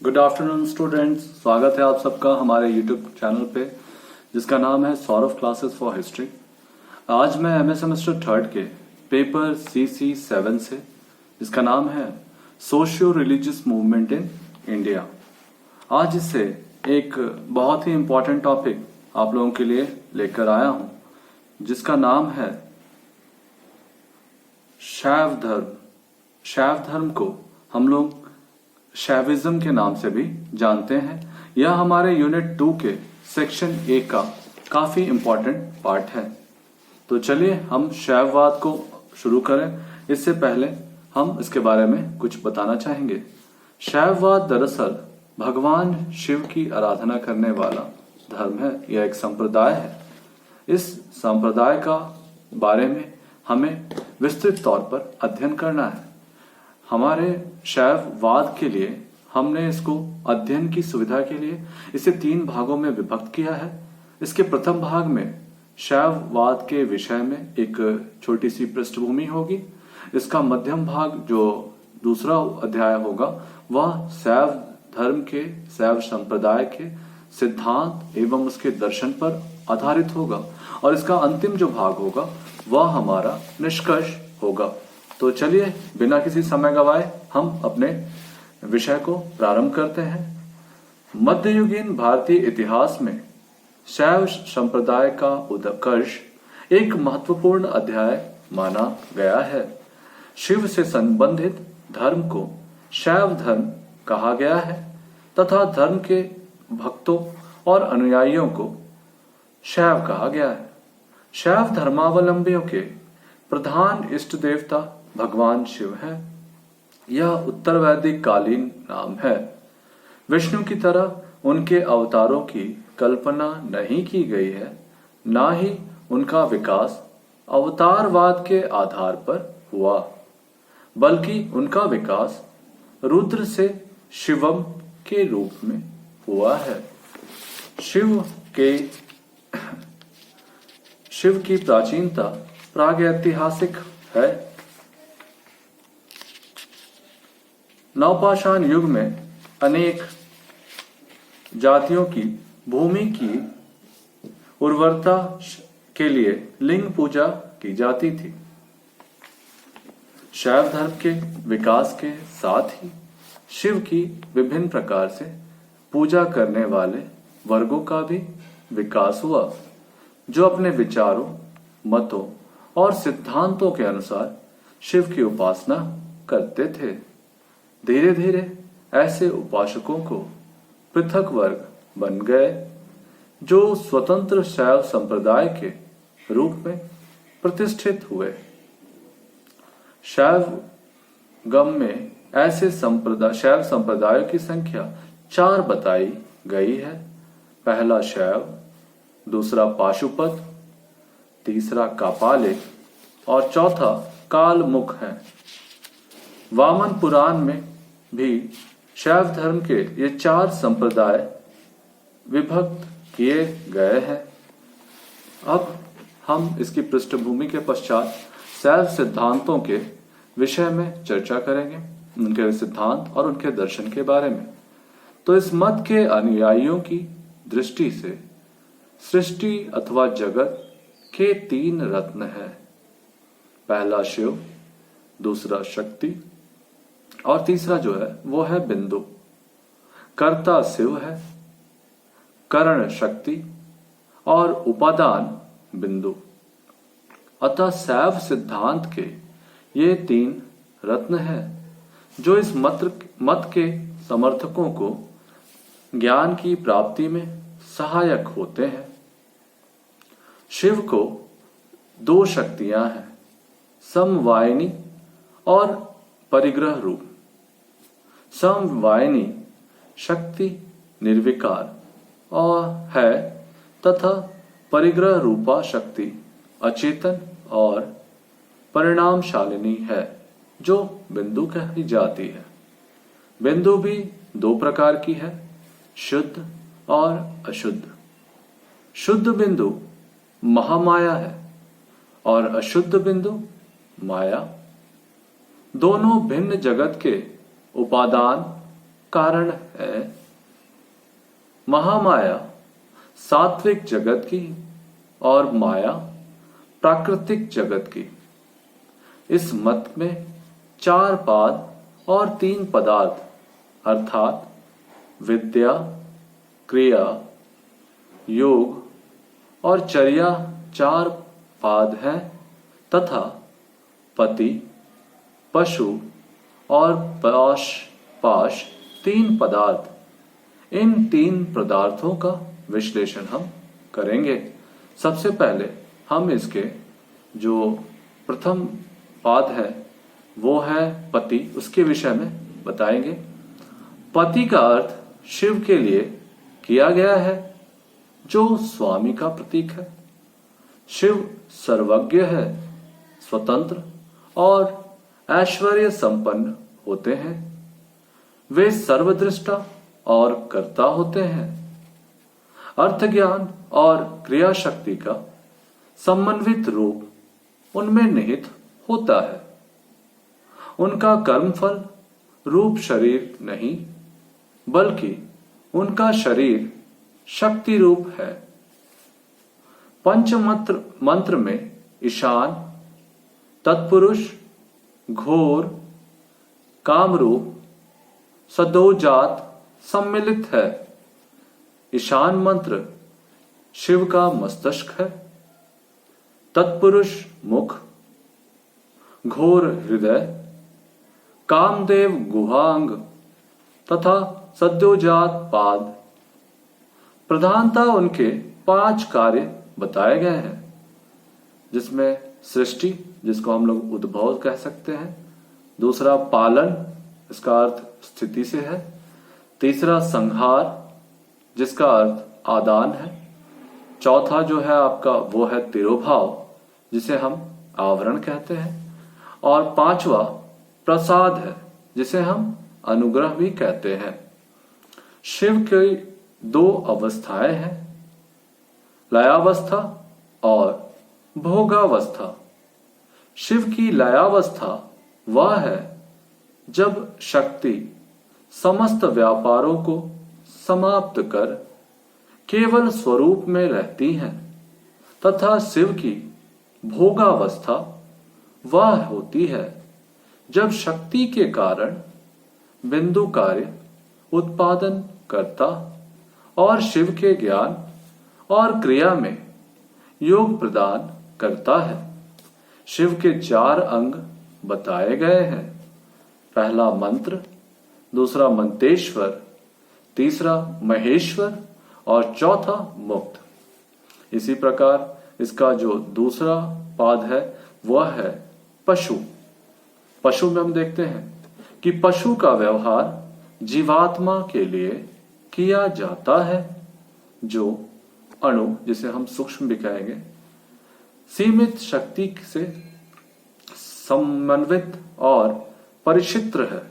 Good afternoon students, स्वागत है आप सबका हमारे यूट्यूब चैनल पे जिसका नाम है सौरभ क्लासेस फॉर हिस्ट्री। आज मैं एमए सेमेस्टर थर्ड के पेपर CC7 से, जिसका नाम है socio religious movement in India, आज इससे एक बहुत ही इम्पोर्टेंट टॉपिक आप लोगों के लिए लेकर आया हूं, जिसका नाम है शैव धर्म। शैव धर्म को हम लोग शैविज्म के नाम से भी जानते हैं। यह हमारे यूनिट 2 के सेक्शन 1 का काफी इंपॉर्टेंट पार्ट है। तो चलिए हम शैववाद को शुरू करें। इससे पहले हम इसके बारे में कुछ बताना चाहेंगे। शैववाद दरअसल भगवान शिव की आराधना करने वाला धर्म है। यह एक संप्रदाय है। इस संप्रदाय का बारे में हमें विस्तृत तौर पर अध्ययन करना है। हमारे शैववाद के लिए हमने इसको अध्ययन की सुविधा के लिए इसे 3 भागों में विभक्त किया है। इसके प्रथम भाग में शैववाद के विषय में एक छोटी सी पृष्ठभूमि होगी। इसका मध्यम भाग जो दूसरा अध्याय होगा वह शैव धर्म के, शैव संप्रदाय के सिद्धांत एवं उसके दर्शन पर आधारित होगा, और इसका अंतिम जो भाग होगा वह हमारा निष्कर्ष होगा। तो चलिए बिना किसी समय गवाए हम अपने विषय को प्रारंभ करते हैं। मध्ययुगीन भारतीय इतिहास में शैव संप्रदाय का उत्कर्ष एक महत्वपूर्ण अध्याय माना गया है। शिव से संबंधित धर्म को शैव धर्म कहा गया है तथा धर्म के भक्तों और अनुयायियों को शैव कहा गया है। शैव धर्मावलंबियों के प्रधान इष्ट देवता भगवान शिव है। यह उत्तर वैदिक कालीन नाम है। विष्णु की तरह उनके अवतारों की कल्पना नहीं की गई है, ना ही उनका विकास अवतारवाद के आधार पर हुआ, बल्कि उनका विकास रुद्र से शिवम के रूप में हुआ है। शिव की प्राचीनता प्रागैतिहासिक है। नवपाषाण युग में अनेक जातियों की भूमि की उर्वरता के लिए लिंग पूजा की जाती थी। शैव धर्म के विकास के साथ ही शिव की विभिन्न प्रकार से पूजा करने वाले वर्गों का भी विकास हुआ, जो अपने विचारों, मतों और सिद्धांतों के अनुसार शिव की उपासना करते थे। धीरे धीरे ऐसे उपासकों को पृथक वर्ग बन गए, जो स्वतंत्र शैव संप्रदाय के रूप में प्रतिष्ठित हुए। शैवगम में ऐसे शैव संप्रदायों की संख्या 4 बताई गई है। पहला शैव, दूसरा पाशुपत, तीसरा कापालिक और चौथा कालमुख है। वामन पुराण में भी शैव धर्म के ये 4 संप्रदाय विभक्त किए गए हैं। अब हम इसकी पृष्ठभूमि के पश्चात शैव सिद्धांतों के विषय में चर्चा करेंगे, उनके सिद्धांत और उनके दर्शन के बारे में। तो इस मत के अनुयायियों की दृष्टि से सृष्टि अथवा जगत के 3 रत्न हैं। पहला शिव, दूसरा शक्ति और तीसरा जो है वो है बिंदु। कर्ता शिव है, करण शक्ति और उपादान बिंदु। अतः शैव सिद्धांत के ये 3 रत्न हैं, जो इस मत के समर्थकों को ज्ञान की प्राप्ति में सहायक होते हैं। शिव को 2 शक्तियां हैं, समवायिनी और परिग्रह रूप। समवायिनी शक्ति निर्विकार और है तथा परिग्रह रूपा शक्ति अचेतन और परिणामशालिनी है, जो बिंदु कही जाती है। बिंदु भी 2 प्रकार की है, शुद्ध और अशुद्ध। शुद्ध बिंदु महामाया है और अशुद्ध बिंदु माया। दोनों भिन्न जगत के उपादान कारण है। महामाया सात्विक जगत की और माया प्राकृतिक जगत की। इस मत में 4 पाद और 3 पदार्थ अर्थात विद्या, क्रिया, योग और चर्या 4 पाद हैं तथा पति, पशु और पाश 3 पदार्थ। इन 3 पदार्थों का विश्लेषण हम करेंगे। सबसे पहले हम इसके जो प्रथम पाद है वो है पति, उसके विषय में बताएंगे। पति का अर्थ शिव के लिए किया गया है जो स्वामी का प्रतीक है। शिव सर्वज्ञ है, स्वतंत्र और ऐश्वर्य संपन्न होते हैं। वे सर्वदृष्टा और कर्ता होते हैं। अर्थ ज्ञान और क्रिया शक्ति का समन्वित रूप उनमें निहित होता है। उनका कर्मफल रूप शरीर नहीं बल्कि उनका शरीर शक्ति रूप है। पंचमंत्र मंत्र में ईशान, तत्पुरुष, घोर, कामरूप, सदोजात सम्मिलित है। ईशान मंत्र शिव का मस्तिष्क है, तत्पुरुष मुख, घोर हृदय, कामदेव गुहांग तथा सद्योजात पाद। प्रधानता उनके 5 कार्य बताए गए हैं, जिसमें सृष्टि, जिसको हम लोग उद्भव कह सकते हैं। दूसरा पालन, इसका अर्थ स्थिति से है। तीसरा संहार, जिसका अर्थ आदान है। चौथा जो है आपका वो है तिरोभाव, जिसे हम आवरण कहते हैं। और 5वां प्रसाद है, जिसे हम अनुग्रह भी कहते हैं। शिव की 2 अवस्थाएं हैं, लयावस्था और भोगावस्था। शिव की लयावस्था वह है जब शक्ति समस्त व्यापारों को समाप्त कर केवल स्वरूप में रहती हैं, तथा शिव की भोगावस्था वह होती है जब शक्ति के कारण बिंदु कार्य उत्पादन करता और शिव के ज्ञान और क्रिया में योग प्रदान करता है। शिव के 4 अंग बताए गए हैं। पहला मंत्र, दूसरा मंतेश्वर, तीसरा महेश्वर और चौथा मुक्त। इसी प्रकार इसका जो दूसरा पाद है वह है पशु। पशु में हम देखते हैं कि पशु का व्यवहार जीवात्मा के लिए किया जाता है, जो अणु, जिसे हम सूक्ष्म भी कहेंगे, सीमित शक्ति से समन्वित और परिचित्र है।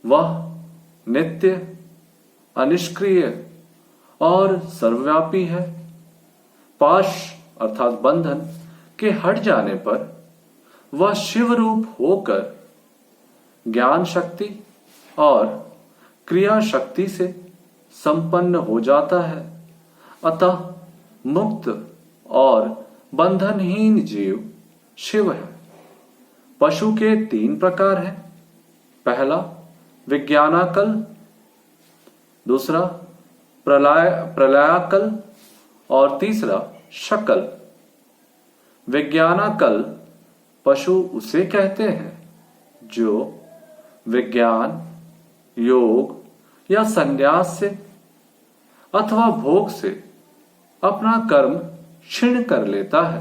वह नित्य, अनिष्क्रिय और सर्वव्यापी है। पाश अर्थात बंधन के हट जाने पर वह शिव रूप होकर ज्ञान शक्ति और क्रिया शक्ति से संपन्न हो जाता है। अतः मुक्त और बंधनहीन जीव शिव है। पशु के 3 प्रकार हैं। पहला विज्ञानाकल, दूसरा प्रलयाकल और तीसरा शकल। विज्ञानाकल पशु उसे कहते हैं जो विज्ञान, योग या संन्यास से अथवा भोग से अपना कर्म क्षीण कर लेता है,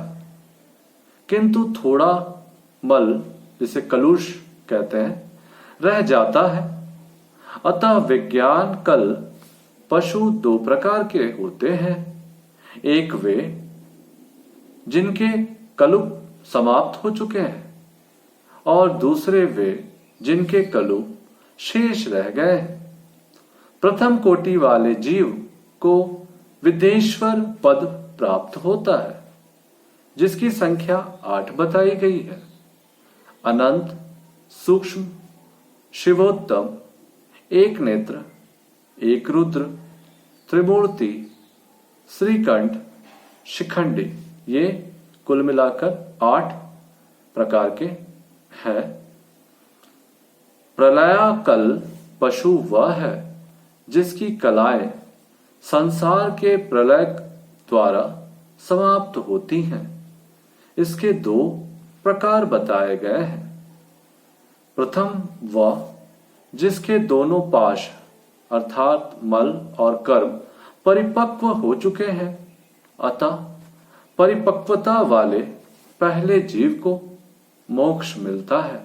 किंतु थोड़ा मल, जिसे कलुष कहते हैं, रह जाता है। अतः विज्ञान कल पशु 2 प्रकार के होते हैं। एक वे जिनके कलुप समाप्त हो चुके हैं और दूसरे वे जिनके कलुप शेष रह गए। प्रथम कोटि वाले जीव को विदेश्वर पद प्राप्त होता है, जिसकी संख्या 8 बताई गई है। अनंत, सूक्ष्म, शिवोत्तम एक नेत्र, एक रुद्र, त्रिमूर्ति, श्रीकंठ, शिखंडी, ये कुल मिलाकर 8 प्रकार के हैं। प्रलयाकल पशु वह है जिसकी कलाएं संसार के प्रलय द्वारा समाप्त होती हैं। इसके 2 प्रकार बताए गए हैं। प्रथम वह जिसके दोनों पाश अर्थात मल और कर्म परिपक्व हो चुके हैं, अतः परिपक्वता वाले पहले जीव को मोक्ष मिलता है।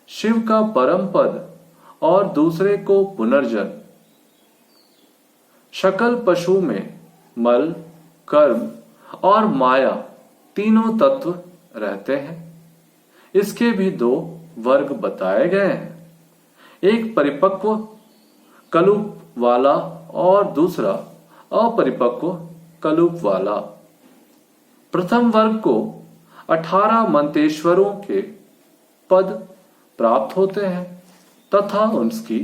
शिव का परम पद और दूसरे को पुनर्जन्म। शकल पशु में मल, कर्म और माया तीनों तत्व रहते हैं। इसके भी 2 वर्ग बताए गए हैं, एक परिपक्व कलुप वाला और दूसरा अपरिपक्व कलुप वाला। प्रथम वर्ग को 18 मंतेश्वरों के पद प्राप्त होते हैं तथा उनकी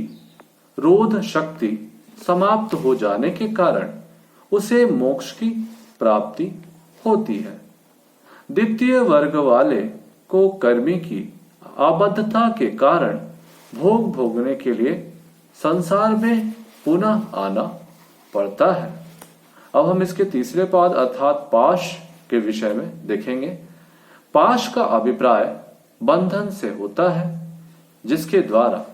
रोध शक्ति समाप्त हो जाने के कारण उसे मोक्ष की प्राप्ति होती है। द्वितीय वर्ग वाले को कर्मी की आबद्धता के कारण भोग भोगने के लिए संसार में पुनः आना पड़ता है। अब हम इसके तीसरे पाद अर्थात पाश के विषय में देखेंगे। पाश का अभिप्राय बंधन से होता है, जिसके द्वारा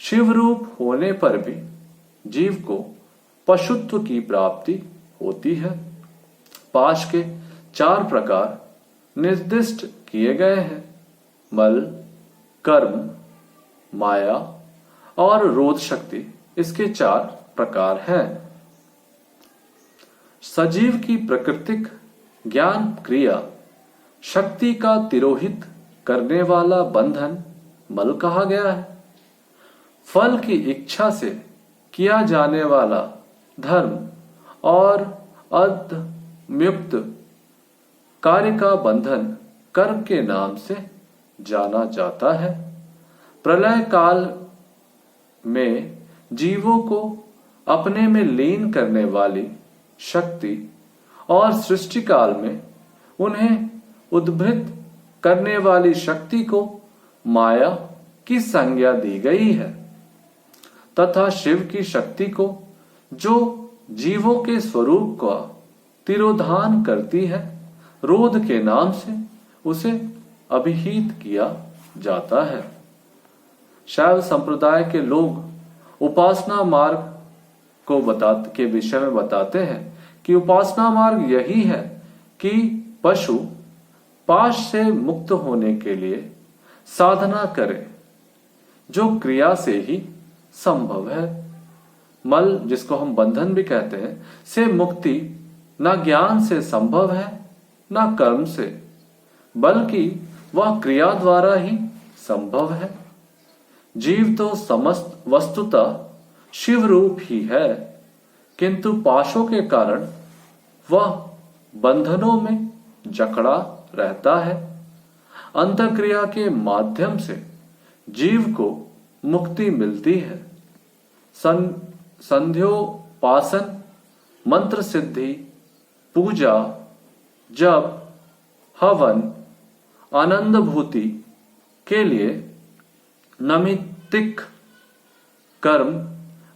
शिव रूप होने पर भी जीव को पशुत्व की प्राप्ति होती है। पाश के 4 प्रकार निर्दिष्ट किए गए हैं, मल, कर्म, माया और रोध शक्ति इसके 4 प्रकार हैं। सजीव की प्राकृतिक ज्ञान क्रिया शक्ति का तिरोहित करने वाला बंधन मल कहा गया है। फल की इच्छा से किया जाने वाला धर्म और अधमुक्त कार्य का बंधन कर्म के नाम से जाना जाता है। प्रलय काल में जीवों को अपने में लीन करने वाली शक्ति और सृष्टि काल में उन्हें उद्भृत करने वाली शक्ति को माया की संज्ञा दी गई है तथा शिव की शक्ति को, जो जीवों के स्वरूप का तिरोधान करती है, रोध के नाम से उसे अभिहित किया जाता है। शैव संप्रदाय के लोग उपासना मार्ग को के विषय में बताते हैं कि उपासना मार्ग यही है कि पशु पाश से मुक्त होने के लिए साधना करे, जो क्रिया से ही संभव है। मल, जिसको हम बंधन भी कहते हैं, से मुक्ति ना ज्ञान से संभव है ना कर्म से, बल्कि वह क्रिया द्वारा ही संभव है। जीव तो समस्त वस्तुतः शिव रूप ही है, किंतु पाशों के कारण वह बंधनों में जकड़ा रहता है। अंतःक्रिया के माध्यम से जीव को मुक्ति मिलती है। संध्योपासन, मंत्र सिद्धि, पूजा, जप, हवन, आनंद भूति के लिए नैमित्तिक कर्म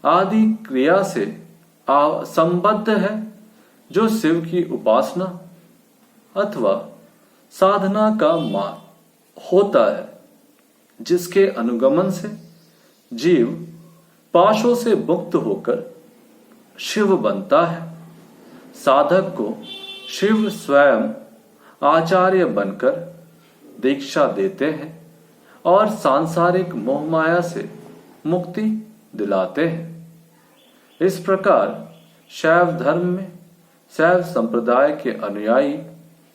आदि क्रिया से संबद्ध है, जो शिव की उपासना अथवा साधना का मार्ग होता है, जिसके अनुगमन से जीव पाशों से मुक्त होकर शिव बनता है। साधक को शिव स्वयं आचार्य बनकर दीक्षा देते हैं और सांसारिक मोह माया से मुक्ति दिलाते हैं। इस प्रकार शैव धर्म में शैव संप्रदाय के अनुयायी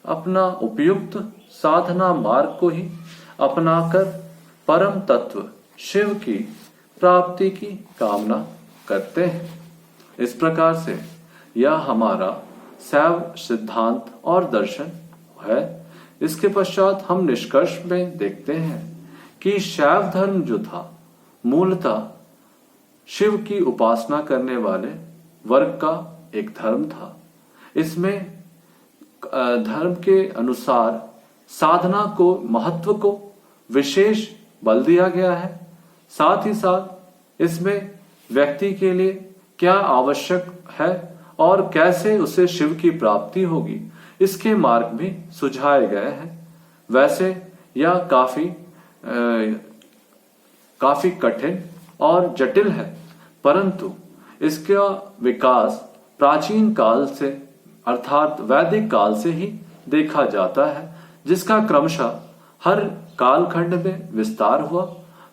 अपना उपयुक्त साधना मार्ग को ही अपनाकर परम तत्व शिव की प्राप्ति की कामना करते हैं। इस प्रकार से यह हमारा शैव सिद्धांत और दर्शन है। इसके पश्चात हम निष्कर्ष में देखते हैं कि शैव धर्म जो था मूलतः शिव की उपासना करने वाले वर्ग का एक धर्म था। इसमें धर्म के अनुसार साधना को, महत्व को विशेष बल दिया गया है। साथ ही साथ इसमें व्यक्ति के लिए क्या आवश्यक है और कैसे उसे शिव की प्राप्ति होगी, इसके मार्ग भी सुझाए गए हैं। वैसे यह काफी कठिन और जटिल है, परंतु इसका विकास प्राचीन काल से अर्थात वैदिक काल से ही देखा जाता है, जिसका क्रमशः हर कालखंड में विस्तार हुआ।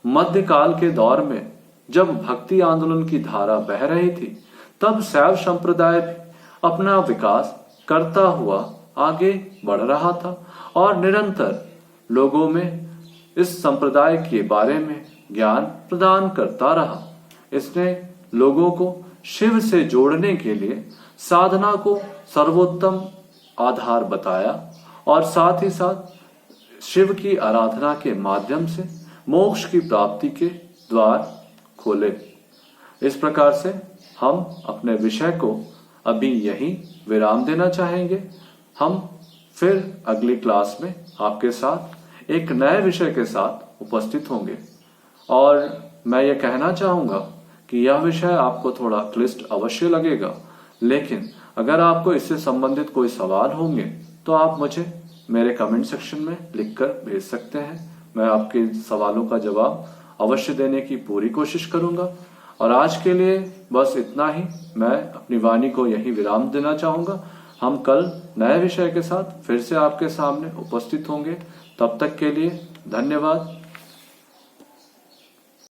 मध्यकाल के दौर में जब भक्ति आंदोलन की धारा बह रही थी, तब शैव संप्रदाय भी अपना विकास करता हुआ आगे बढ़ रहा था और निरंतर लोगों में इस संप्रदाय के बारे में ज्ञान प्रदान करता रहा। इसने लोगों को शिव से जोड़ने के लिए साधना को सर्वोत्तम आधार बताया और साथ ही साथ शिव की आराधना के माध्यम से मोक्ष की प्राप्ति के द्वार खोले। इस प्रकार से हम अपने विषय को अभी यहीं विराम देना चाहेंगे। हम फिर अगली क्लास में आपके साथ एक नए विषय के साथ उपस्थित होंगे और मैं ये कहना चाहूँगा कि यह विषय आपको थोड़ा क्लिष्ट अवश्य लगेगा, लेकिन अगर आपको इससे संबंधित कोई सवाल होंगे तो आप मुझे मेरे कमेंट सेक्शन में लिखकर भेज सकते हैं। मैं आपके सवालों का जवाब अवश्य देने की पूरी कोशिश करूंगा। और आज के लिए बस इतना ही। मैं अपनी वाणी को यही विराम देना चाहूंगा। हम कल नए विषय के साथ फिर से आपके सामने उपस्थित होंगे। तब तक के लिए धन्यवाद।